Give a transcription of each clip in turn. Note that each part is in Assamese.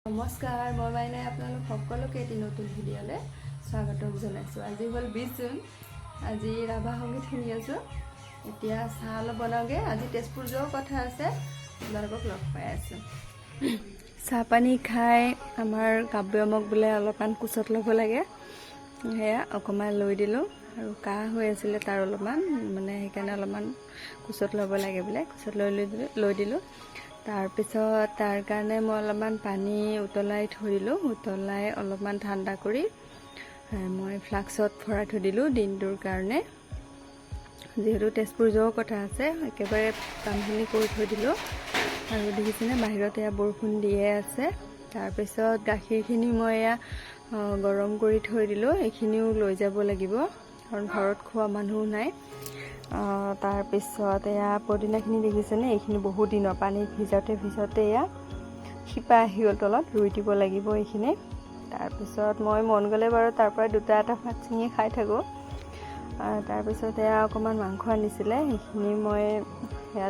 নমস্কাৰ, মই মাইনাই আপোনালোক সকলোকে এটি নতুন ভিডিঅ'লৈ স্বাগতম জনাইছোঁ। আজি হ'ল 20 জুন। আজি ৰাভা সংগীত শুনি আছোঁ। এতিয়া চাহ অলপ বনাওঁগৈ। আজি তেজপুৰ যোৱাও কথা আছে, আপোনালোকক লগ পাই আছোঁ। চাহ পানী খাই আমাৰ কাব্যমক বোলে অলপমান কোচত ল'ব লাগে, সেয়া অকণমান লৈ দিলোঁ। আৰু কাহ হৈ আছিলে তাৰ অলপমান, সেইকাৰণে অলপমান কোচত ল'ব লাগে বোলে, কোচত লৈ দিলোঁ। তাৰপিছত তাৰ কাৰণে মই অলপমান পানী উতলাই থৈ দিলোঁ। উতলাই অলপমান ঠাণ্ডা কৰি মই ফ্লাক্সত ভৰাই থৈ দিলোঁ দিনটোৰ কাৰণে। যিহেতু তেজপুৰ যোৱাও কথা আছে, একেবাৰে কামখিনি কৰি থৈ দিলোঁ। আৰু দেখিছেনে বাহিৰত এয়া বৰষুণ দিয়ে আছে। তাৰপিছত গাখীৰখিনি মই এয়া গৰম কৰি থৈ দিলোঁ। এইখিনিও লৈ যাব লাগিব, কাৰণ ঘৰত খোৱা মানুহ নাই। তাৰপিছত এয়া পদিনাখিনি দেখিছেনে, এইখিনি বহুত দিনৰ পানীত ভিজাওঁতে এয়া শিপা আহি গ'ল তলত, ৰুই দিব লাগিব এইখিনি। তাৰপিছত মই মন গ'লে বাৰু তাৰ পৰা দুটা এটা পাত ছিঙি খাই থাকোঁ। তাৰপিছত এয়া অকণমান মাংস আনিছিলে, সেইখিনি মই এয়া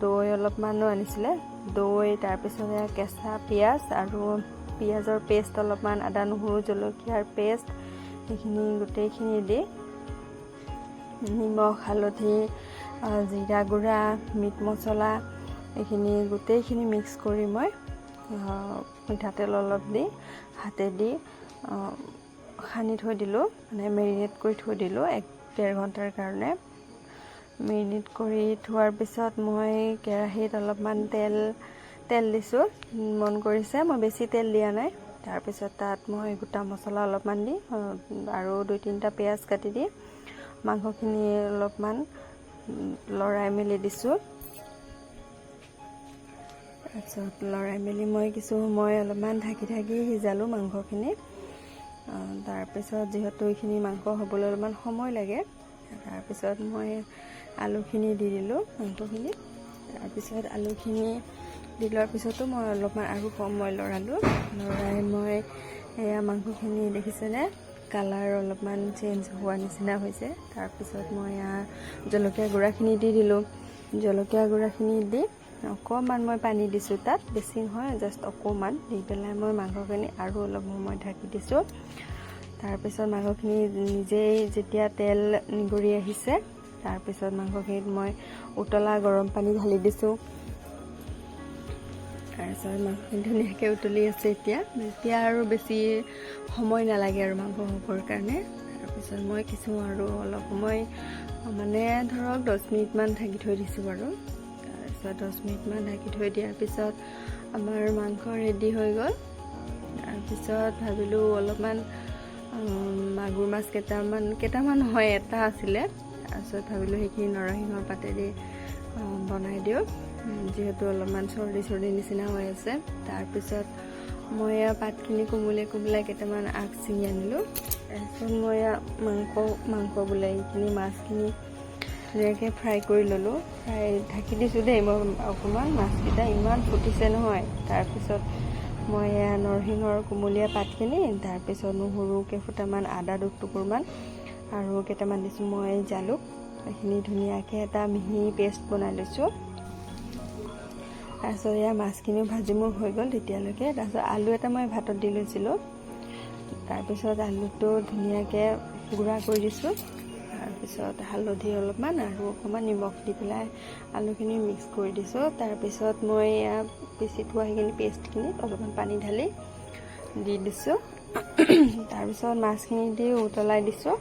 দৈ অলপমানো আনিছিলে, দৈ। তাৰপিছত এয়া কেঁচা পিঁয়াজ আৰু পিঁয়াজৰ পেষ্ট অলপমান, আদা নহৰু জলকীয়াৰ পেষ্ট, সেইখিনি গোটেইখিনি দি নিমখ হালধি জিৰা গুড়া মিট মছলা এইখিনি গোটেইখিনি মিক্স কৰি মই মিঠাতেল অলপ দি হাতেদি সানি থৈ দিলোঁ, মেৰিনেট কৰি থৈ দিলোঁ 1-1.5 ঘণ্টাৰ কাৰণে। মেৰিনেট কৰি থোৱাৰ পিছত মই কেৰাহীত অলপমান তেল দিছোঁ। মন কৰিছে মই বেছি তেল দিয়া নাই। তাৰপিছত তাত মই গোটা মছলা অলপমান দি আৰু 2-3টা পিঁয়াজ কাটি দি মাংসখিনি অলপমান লৰাই মেলি দিছোঁ। তাৰপিছত লৰাই মেলি মই কিছু সময় অলপমান ঢাকি সিজালোঁ মাংসখিনি। তাৰপিছত যিহেতু এইখিনি মাংস হ'বলৈ অলপমান সময় লাগে, তাৰপিছত মই আলুখিনি দি দিলোঁ মাংসখিনি। তাৰপিছত আলুখিনি দি লোৱাৰ পিছতো মই অলপমান আৰু সময় লৰাই মই এয়া মাংসখিনি দেখিছেনে কালাৰ অলপমান চেঞ্জ হোৱা নিচিনা হৈছে। তাৰপিছত মই জলকীয়া গুড়াখিনি দি দিলোঁ। জলকীয়া গুড়াখিনি দি অকণমান মই পানী দিছোঁ, তাত বেছি নহয়, জাষ্ট অকণমান দি পেলাই মই মাংসখিনি আৰু অলপ সময় ঢাকি দিছোঁ। তাৰপিছত মাংসখিনি নিজেই যেতিয়া তেল নিগৰি আহিছে, তাৰপিছত মাংসখিনিত মই উতলা গৰম পানী ঢালি দিছোঁ। তাৰপিছত মাংসখিনি ধুনীয়াকৈ উতলি আছে। এতিয়া আৰু বেছি সময় নালাগে আৰু মাংস হ'বৰ কাৰণে। তাৰপিছত মই আৰু অলপ সময় ধৰক 10 মিনিটমান ঢাকি থৈ দিছোঁ বাৰু। তাৰপিছত 10 মিনিটমান ঢাকি থৈ দিয়াৰ পিছত আমাৰ মাংস ৰেডি হৈ গ'ল। তাৰপিছত ভাবিলোঁ অলপমান মাগুৰ মাছ কেইটামান নহয়, এটা আছিলে। তাৰপিছত ভাবিলোঁ সেইখিনি নৰসিংহৰ পাতেদি বনাই দিওঁ, যিহেতু অলপমান চৰ্দি নিচিনা হৈ আছে। তাৰপিছত মই পাতখিনি কোমলাই কেইটামান আগ ছিঙি আনিলোঁ। তাৰপিছত মই মাংস বোলে এইখিনি মাছখিনি ধুনীয়াকৈ ফ্ৰাই কৰি ল'লোঁ। ঢাকি দিছোঁ দেই মই অকণমান, মাছকেইটা ইমান ফুটিছে নহয়। তাৰপিছত মই নৰসিংহৰ কোমলীয়া পাতখিনি, তাৰপিছত নহৰু কেইফুটামান, আদা 2 টুকুৰমান আৰু কেইটামান দিছোঁ মই জালুক। এইখিনি ধুনীয়াকৈ এটা মিহি পেষ্ট বনাই লৈছোঁ। তাৰপিছত মাছখিনিও ভাজি মোৰ হৈ গ'ল তেতিয়ালৈকে। তাৰপিছত আলু এটা মই ভাতত দি লৈছিলোঁ। তাৰপিছত আলুটো ধুনীয়াকৈ গুড়া কৰি দিছোঁ। তাৰপিছত হালধি অলপমান আৰু অকণমান নিমখ দি পেলাই আলুখিনি মিক্স কৰি দিছোঁ। তাৰপিছত মই পিচি থোৱা সেইখিনি পেষ্টখিনিত অলপমান পানী ঢালি দি দিছোঁ। তাৰপিছত মাছখিনি দি উতলাই দিছোঁ।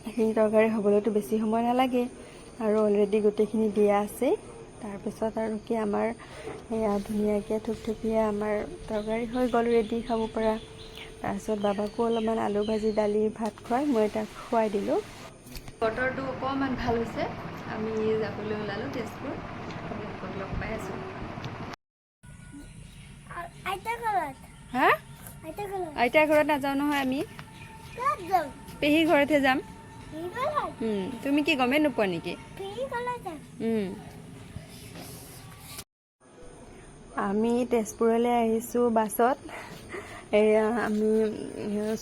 এইখিনি তৰকাৰী হ'বলৈতো বেছি সময় নালাগে আৰু অলৰেডি গোটেইখিনি দিয়া আছেই। তাৰপিছত আৰু কি, আমাৰ এয়া ধুনীয়াকৈ থুপথুপীয়া আমাৰ তৰকাৰী হৈ গ'ল, ৰেডি খাব পৰা। তাৰপিছত বাবাকো অলপমান আলু ভাজি দালি ভাত খুৱাই মই তাক খুৱাই দিলোঁ। বতৰটো অকণমান ভাল হৈছে, আমি যাবলৈ ওলালোঁ তেজপুৰ। আপোনালোকক লগ পাই আছোঁ। হা? আইতাৰ ঘৰত নাযাওঁ নহয়, আমি পেহীৰ ঘৰতহে যাম। তুমি কি গমেই নোপোৱা নেকি? আমি তেজপুৰলৈ আহিছোঁ বাছত। আমি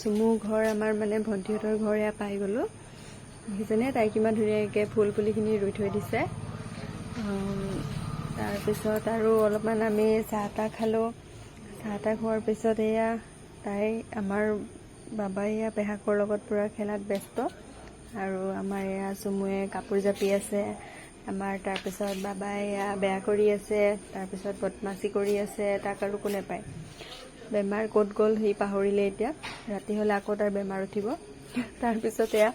চুমু ঘৰ, আমাৰ ভণ্টিহঁতৰ ঘৰ এয়া পাই গ'লোঁ। দেখিছেনে তাই কিমান ধুনীয়াকৈ ফুল পুলিখিনি ৰুই থৈ দিছে। তাৰপিছত আৰু অলপমান আমি চাহ তাহ খালোঁ। চাহ তাহ খোৱাৰ পিছত এয়া আমাৰ বাবাই এয়া পেহাকৰ লগত পূৰা খেলাত ব্যস্ত। আৰু আমাৰ এয়া চুমুৱে কাপোৰ জাপি আছে আমাৰ। তাৰপিছত বাবাই এয়া বেয়া কৰি আছে, তাৰপিছত বদমাচি কৰি আছে, তাক আৰু কোনে পায়। বেমাৰ ক'ত গ'ল সি পাহৰিলে এতিয়া। ৰাতি হ'লে আকৌ তাৰ বেমাৰ উঠিব। তাৰপিছত এয়া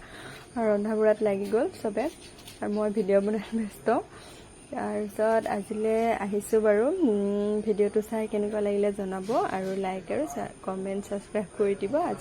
ৰন্ধা বঢ়াত লাগি গ'ল চবে, আৰু মই ভিডিঅ' বনাই ব্যস্ত। তাৰপিছত আজিলৈ আহিছোঁ বাৰু। ভিডিঅ'টো চাই কেনেকুৱা লাগিলে জনাব, আৰু লাইক আৰু কমেণ্ট ছাবস্ক্ৰাইব কৰি দিব।